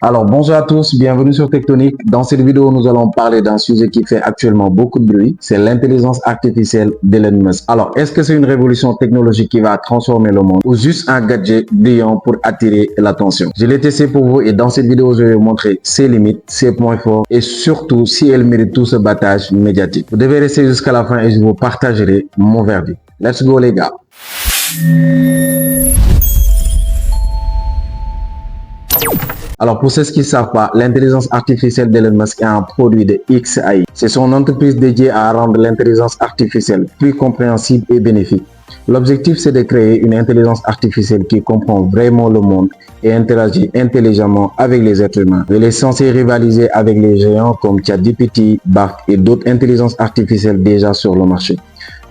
Alors, bonjour à tous, bienvenue sur Tectonique. Dans cette vidéo, nous allons parler d'un sujet qui fait actuellement beaucoup de bruit, c'est l'intelligence artificielle d'Elon Musk. Alors, est-ce que c'est une révolution technologique qui va transformer le monde ou juste un gadget brillant pour attirer l'attention? Je l'ai testé pour vous et dans cette vidéo, je vais vous montrer ses limites, ses points forts et surtout si elle mérite tout ce battage médiatique. Vous devez rester jusqu'à la fin et je vous partagerai mon verdict. Let's go les gars! Alors, pour ceux qui ne savent pas, l'intelligence artificielle d'Elon Musk est un produit de XAI. C'est son entreprise dédiée à rendre l'intelligence artificielle plus compréhensible et bénéfique. L'objectif, c'est de créer une intelligence artificielle qui comprend vraiment le monde et interagit intelligemment avec les êtres humains. Elle est censée rivaliser avec les géants comme ChatGPT, Bard et d'autres intelligences artificielles déjà sur le marché.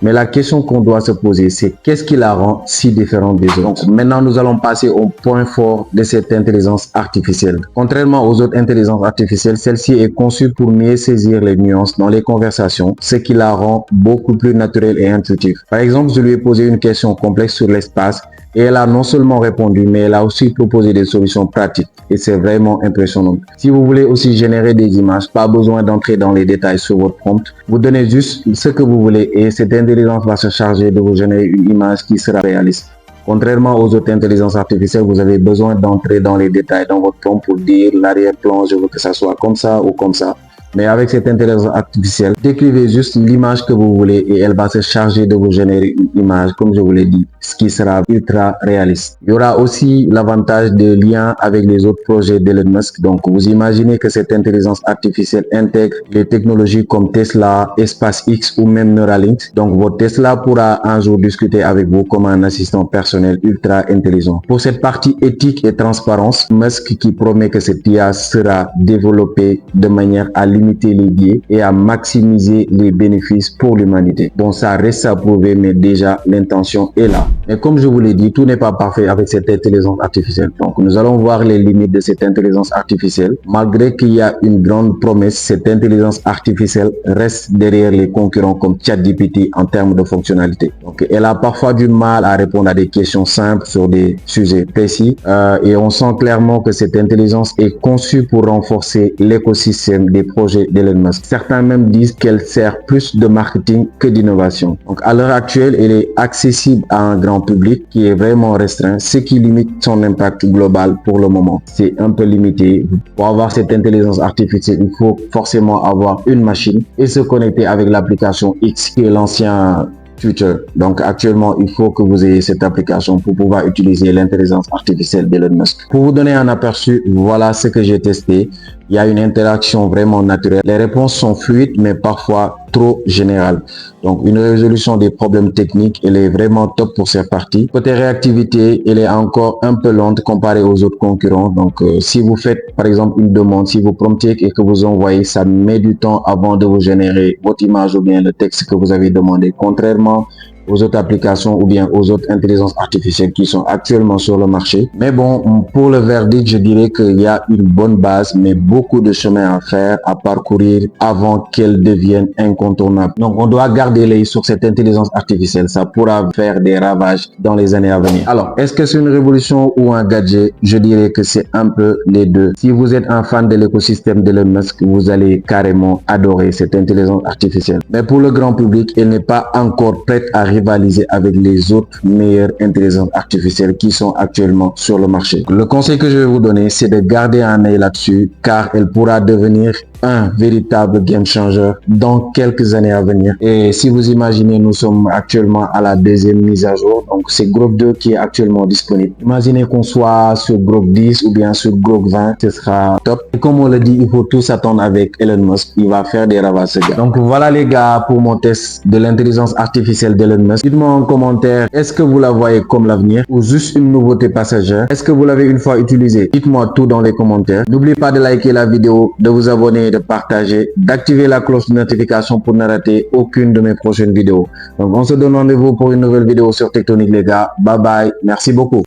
Mais la question qu'on doit se poser, c'est qu'est-ce qui la rend si différente des autres? Donc, maintenant, nous allons passer au point fort de cette intelligence artificielle. Contrairement aux autres intelligences artificielles, celle-ci est conçue pour mieux saisir les nuances dans les conversations, ce qui la rend beaucoup plus naturelle et intuitive. Par exemple, je lui ai posé une question complexe sur l'espace et elle a non seulement répondu, mais elle a aussi proposé des solutions pratiques et c'est vraiment impressionnant. Si vous voulez aussi générer des images, pas besoin d'entrer dans les détails sur votre prompt. Vous donnez juste ce que vous voulez et cette intelligence va se charger de vous générer une image qui sera réaliste. Contrairement aux autres intelligences artificielles, vous avez besoin d'entrer dans les détails dans votre prompt pour dire l'arrière-plan, je veux que ça soit comme ça ou comme ça. Mais avec cette intelligence artificielle, décrivez juste l'image que vous voulez et elle va se charger de vous générer une image, comme je vous l'ai dit, ce qui sera ultra réaliste. Il y aura aussi l'avantage de lien avec les autres projets d'Elon Musk. Donc, vous imaginez que cette intelligence artificielle intègre les technologies comme Tesla, SpaceX ou même Neuralink. Donc, votre Tesla pourra un jour discuter avec vous comme un assistant personnel ultra intelligent. Pour cette partie éthique et transparence, Musk qui promet que cette IA sera développée de manière à limiter les biais et à maximiser les bénéfices pour l'humanité. Bon, ça reste à prouver, mais déjà l'intention est là. Et comme je vous l'ai dit, tout n'est pas parfait avec cette intelligence artificielle. Donc, nous allons voir les limites de cette intelligence artificielle. Malgré qu'il y a une grande promesse, cette intelligence artificielle reste derrière les concurrents comme ChatGPT en termes de fonctionnalité. Donc, elle a parfois du mal à répondre à des questions simples sur des sujets précis. Et on sent clairement que cette intelligence est conçue pour renforcer l'écosystème des projets d'Elon Musk. Certains même disent qu'elle sert plus de marketing que d'innovation. Donc, à l'heure actuelle, elle est accessible à un grand public qui est vraiment restreint, ce qui limite son impact global pour le moment. C'est un peu limité. Pour avoir cette intelligence artificielle, il faut forcément avoir une machine et se connecter avec l'application X qui est l'ancien Twitter. Donc actuellement, il faut que vous ayez cette application pour pouvoir utiliser l'intelligence artificielle d'Elon Musk. Pour vous donner un aperçu, voilà ce que j'ai testé. Il y a une interaction vraiment naturelle. Les réponses sont fluides, mais parfois trop générales. Donc, une résolution des problèmes techniques, elle est vraiment top pour cette partie. Côté réactivité, elle est encore un peu lente comparée aux autres concurrents. Donc, si vous faites, par exemple, une demande, si vous promptez et que vous envoyez, ça met du temps avant de vous générer votre image ou bien le texte que vous avez demandé. Contrairement aux autres applications ou bien aux autres intelligences artificielles qui sont actuellement sur le marché. Mais bon, pour le verdict, je dirais qu'il y a une bonne base, mais beaucoup de chemin à faire, à parcourir avant qu'elle devienne incontournable. Donc, on doit garder l'œil sur cette intelligence artificielle. Ça pourra faire des ravages dans les années à venir. Alors, est-ce que c'est une révolution ou un gadget? Je dirais que c'est un peu les deux. Si vous êtes un fan de l'écosystème d'Elon Musk, vous allez carrément adorer cette intelligence artificielle. Mais pour le grand public, elle n'est pas encore prête à rivaliser avec les autres meilleures intelligences artificielles qui sont actuellement sur le marché. Le conseil que je vais vous donner, c'est de garder un œil là-dessus car elle pourra devenir un véritable game changer dans quelques années à venir. Et si vous imaginez, nous sommes actuellement à la deuxième mise à jour. Donc, c'est Grok 2 qui est actuellement disponible. Imaginez qu'on soit sur Grok 10 ou bien sur Grok 20, ce sera top. Et comme on le dit, il faut tous s'attendre avec Elon Musk. Il va faire des ravages, ce gars. Donc, voilà les gars pour mon test de l'intelligence artificielle d'Elon Musk. Dites-moi en commentaire, est-ce que vous la voyez comme l'avenir ou juste une nouveauté passagère? Est-ce que vous l'avez une fois utilisée? Dites-moi tout dans les commentaires. N'oubliez pas de liker la vidéo, de vous abonner, de partager, d'activer la cloche de notification pour ne rater aucune de mes prochaines vidéos. Donc on se donne rendez-vous pour une nouvelle vidéo sur Tectonique les gars. Bye bye. Merci beaucoup.